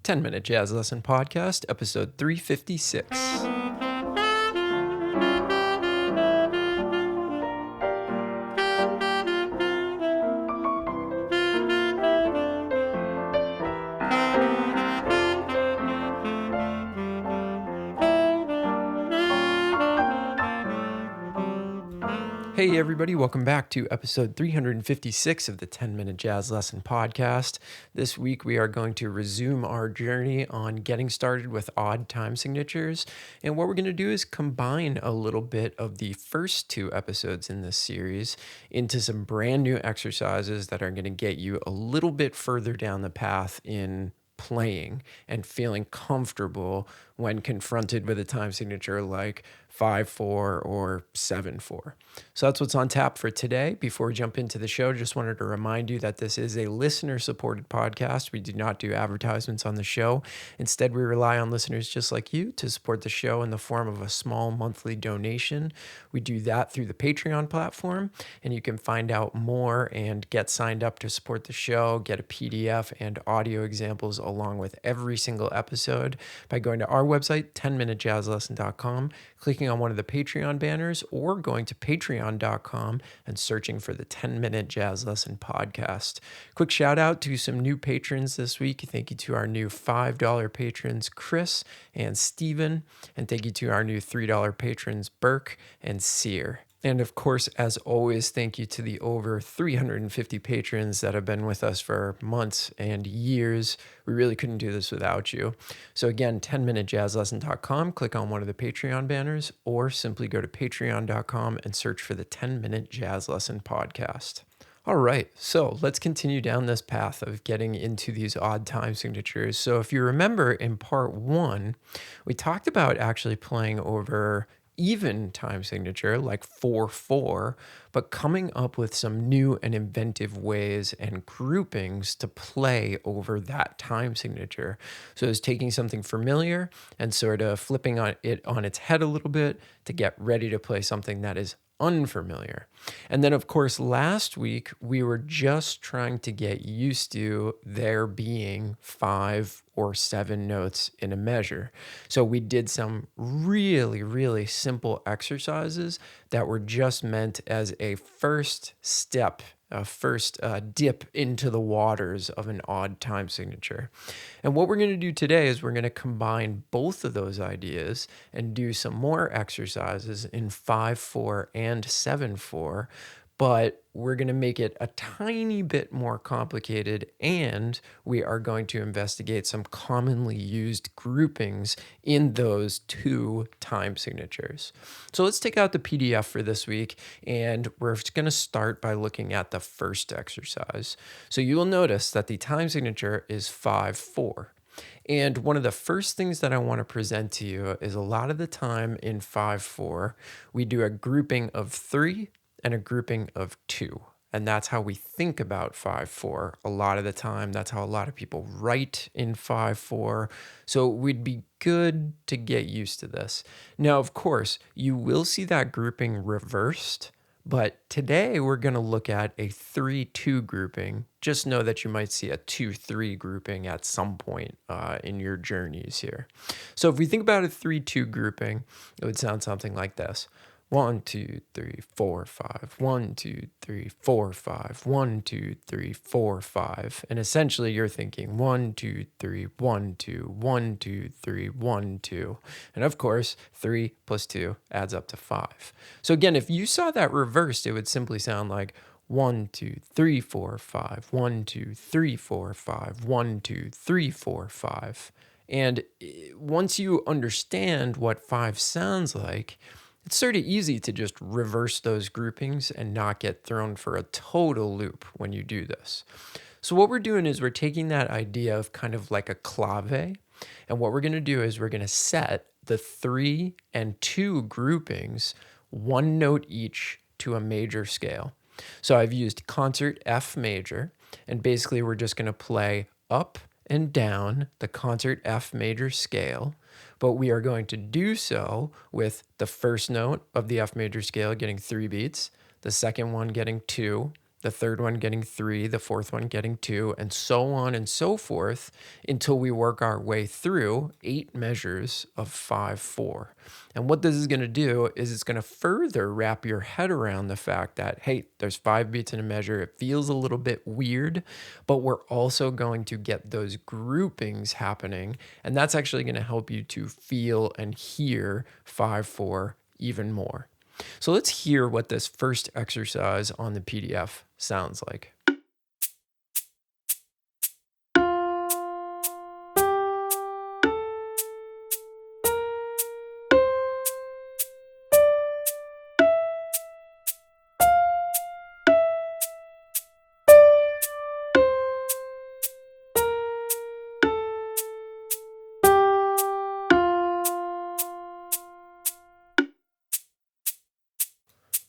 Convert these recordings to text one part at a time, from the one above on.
10-Minute Jazz Lesson Podcast, episode 356. Hey everybody, welcome back to episode 356 of the 10-Minute Jazz Lesson Podcast. This week we are going to resume our journey on getting started with odd time signatures. And what we're going to do is combine a little bit of the first two episodes in this series into some brand new exercises that are going to get you a little bit further down the path in playing and feeling comfortable when confronted with a time signature like 5/4 or 7/4. So that's what's on tap for today. Before we jump into the show, just wanted to remind you that this is a listener-supported podcast. We do not do advertisements on the show. Instead, we rely on listeners just like you to support the show in the form of a small monthly donation. We do that through the Patreon platform, and you can find out more and get signed up to support the show, get a PDF and audio examples along with every single episode by going to our website, 10minutejazzlesson.com, clicking on one of the Patreon banners, or going to patreon.com and searching for the 10-Minute Jazz Lesson Podcast. Quick shout out to some new patrons this week. Thank you to our new $5 patrons, Chris and Steven. And thank you to our new $3 patrons, Burke and Sear. And of course, as always, thank you to the over 350 patrons that have been with us for months and years. We really couldn't do this without you. So again, 10minutejazzlesson.com, click on one of the Patreon banners, or simply go to patreon.com and search for the 10-Minute Jazz Lesson Podcast. All right, so let's continue down this path of getting into these odd time signatures. So if you remember in part one, we talked about actually playing over even time signature like 4/4, but coming up with some new and inventive ways and groupings to play over that time signature. So it's taking something familiar and sort of flipping it on its head a little bit to get ready to play something that is unfamiliar. And then, of course, last week, we were just trying to get used to there being 5 or 7 notes in a measure. So we did some really, really simple exercises that were just meant as a first step, a first dip into the waters of an odd time signature. And what we're going to do today is we're going to combine both of those ideas and do some more exercises in 5/4 and 7/4, but we're going to make it a tiny bit more complicated, and we are going to investigate some commonly used groupings in those two time signatures. So let's take out the PDF for this week, and we're going to start by looking at the first exercise. So you will notice that the time signature is 5/4. And one of the first things that I want to present to you is a lot of the time in 5/4, we do a grouping of 3 and a grouping of 2. And that's how we think about 5/4 a lot of the time. That's how a lot of people write in 5/4. So it would be good to get used to this. Now, of course, you will see that grouping reversed, but today we're going to look at a 3/2 grouping. Just know that you might see a 2/3 grouping at some point in your journeys here. So if we think about a 3/2 grouping, it would sound something like this. 1, 2, 3, 4, 5. 1, 2, 3, 4, 5. 1, 2, 3, 4, 5. And essentially you're thinking 1, 2, 3, 1, 2, 1, 2, 3, 1, 2. And of course, 3 plus 2 adds up to 5. So again, if you saw that reversed, it would simply sound like 1, 2, 3, 4, 5. 1, 2, 3, 4, 5. 1, 2, 3, 4, 5. And once you understand what 5 sounds like, it's sort of easy to just reverse those groupings and not get thrown for a total loop when you do this. So what we're doing is we're taking that idea of kind of like a clave, and what we're going to do is we're going to set the 3 and 2 groupings, one note each, to a major scale. So I've used concert F major, and basically we're just going to play up and down the concert F major scale, but we are going to do so with the first note of the F major scale getting 3 beats, the second one getting 2, the third one getting 3, the fourth one getting 2, and so on and so forth until we work our way through 8 measures of 5/4. And what this is going to do is it's going to further wrap your head around the fact that, hey, there's 5 beats in a measure. It feels a little bit weird, but we're also going to get those groupings happening. And that's actually going to help you to feel and hear 5/4 even more. So let's hear what this first exercise on the PDF sounds like.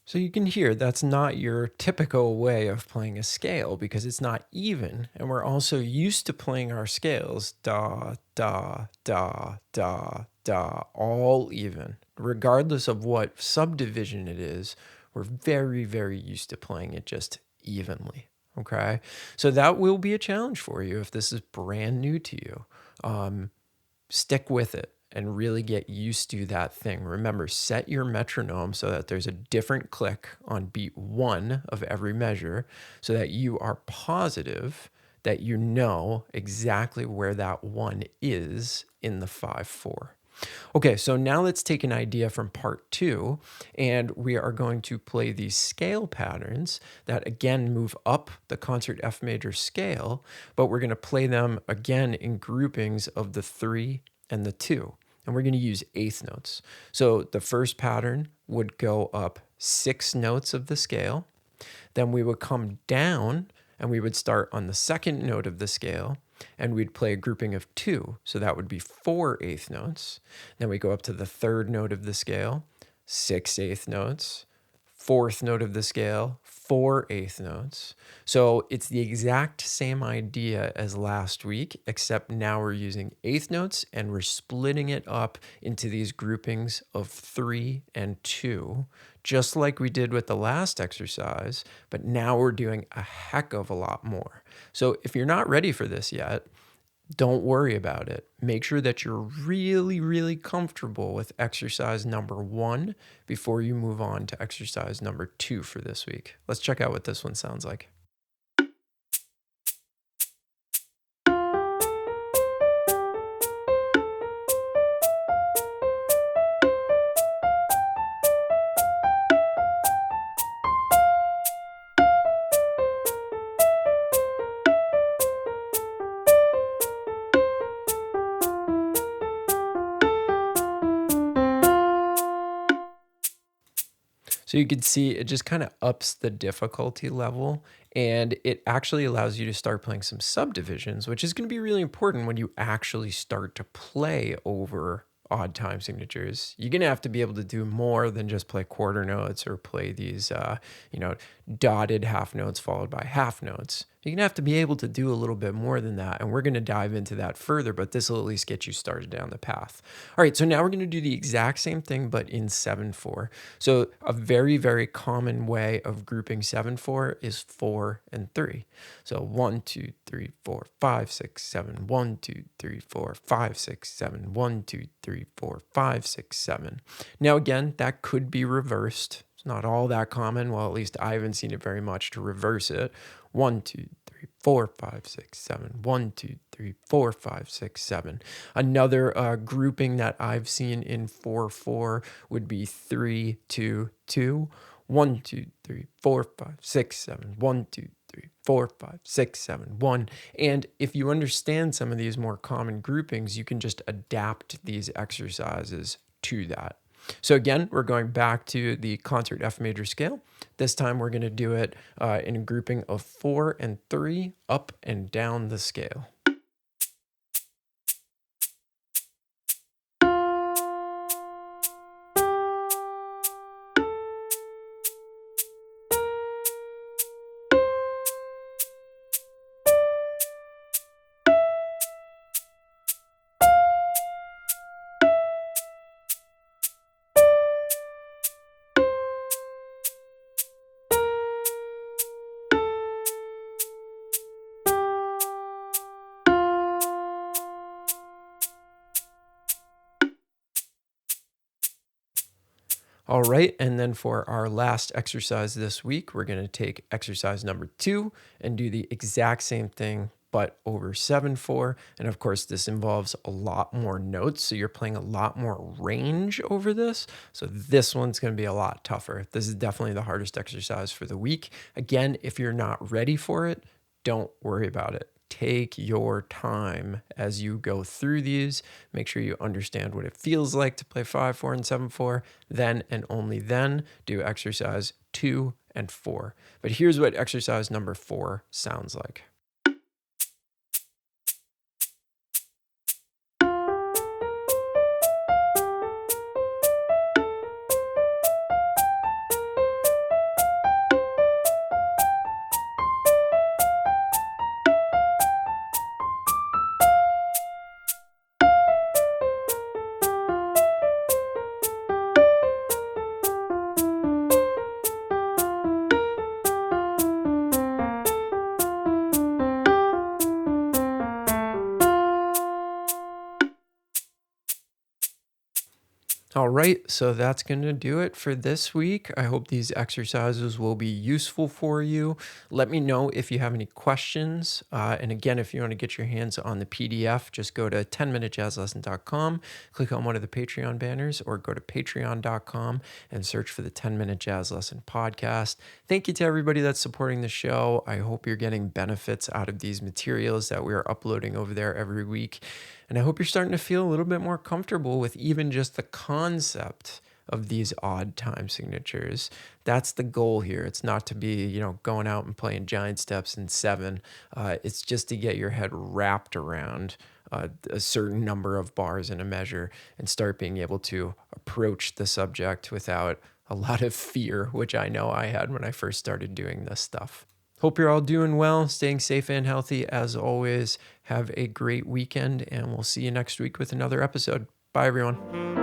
So you can hear that's not your typical way of playing a scale because it's not even. And we're also used to playing our scales da, da, da, da, da, all even. Regardless of what subdivision it is, we're very, very used to playing it just evenly. Okay. So that will be a challenge for you if this is brand new to you. Stick with it and really get used to that thing. Remember, set your metronome so that there's a different click on beat 1 of every measure so that you are positive that you know exactly where that 1 is in the 5/4. Okay, so now let's take an idea from part 2, and we are going to play these scale patterns that again move up the concert F major scale, but we're going to play them again in groupings of the 3 and the 2. And we're going to use eighth notes. So the first pattern would go up 6 notes of the scale. Then we would come down and we would start on the second note of the scale and we'd play a grouping of 2. So that would be 4 eighth notes. Then we go up to the third note of the scale, 6 eighth notes, fourth note of the scale, 4 eighth notes. So it's the exact same idea as last week, except now we're using eighth notes and we're splitting it up into these groupings of 3 and 2, just like we did with the last exercise, but now we're doing a heck of a lot more. So if you're not ready for this yet, don't worry about it. Make sure that you're really, really comfortable with exercise number 1 before you move on to exercise number 2 for this week. Let's check out what this one sounds like. So you can see it just kind of ups the difficulty level and it actually allows you to start playing some subdivisions, which is going to be really important when you actually start to play over odd time signatures. You're going to have to be able to do more than just play quarter notes or play these, dotted half notes followed by half notes. You're going to have to be able to do a little bit more than that. And we're going to dive into that further, but this will at least get you started down the path. All right, so now we're going to do the exact same thing, but in 7/4. So a very, very common way of grouping 7/4 is 4 and 3. So 1, 2, 3, 4, 5, 6, 7, 1, 2, 3, 4, 5, 6, 7, 1, 2, 3, 4, 5, 6, 7. Now again, that could be reversed. It's not all that common. Well, at least I haven't seen it very much to reverse it. 1, 2, 3, 4, 5, 6, 7. 1, 2, 3, 4, 5, 6, 7. Another grouping that I've seen in 4/4 would be 3, 2, 2. 1, 2, 3, 4, 5, 6, 7. 1, 2, 3, 4, 5, 6, 7, 1. And if you understand some of these more common groupings, you can just adapt these exercises to that. So again, we're going back to the concert F major scale. This time we're going to do it in a grouping of 4 and 3 up and down the scale. All right, and then for our last exercise this week, we're going to take exercise number 2 and do the exact same thing, but over 7/4. And of course, this involves a lot more notes, so you're playing a lot more range over this. So this one's going to be a lot tougher. This is definitely the hardest exercise for the week. Again, if you're not ready for it, don't worry about it. Take your time as you go through these. Make sure you understand what it feels like to play 5/4 and 7/4. Then and only then do exercise 2 and 4. But here's what exercise number 4 sounds like. All right, so that's going to do it for this week. I hope these exercises will be useful for you. Let me know if you have any questions. And again, if you want to get your hands on the PDF, just go to 10minutejazzlesson.com, click on one of the Patreon banners, or go to patreon.com and search for the 10-Minute Jazz Lesson Podcast. Thank you to everybody that's supporting the show. I hope you're getting benefits out of these materials that we are uploading over there every week. And I hope you're starting to feel a little bit more comfortable with even just the concept of these odd time signatures. That's the goal here. It's not to be, going out and playing giant steps in 7. It's just to get your head wrapped around a certain number of bars in a measure and start being able to approach the subject without a lot of fear, which I know I had when I first started doing this stuff. Hope you're all doing well, staying safe and healthy. As always, have a great weekend, and we'll see you next week with another episode. Bye, everyone.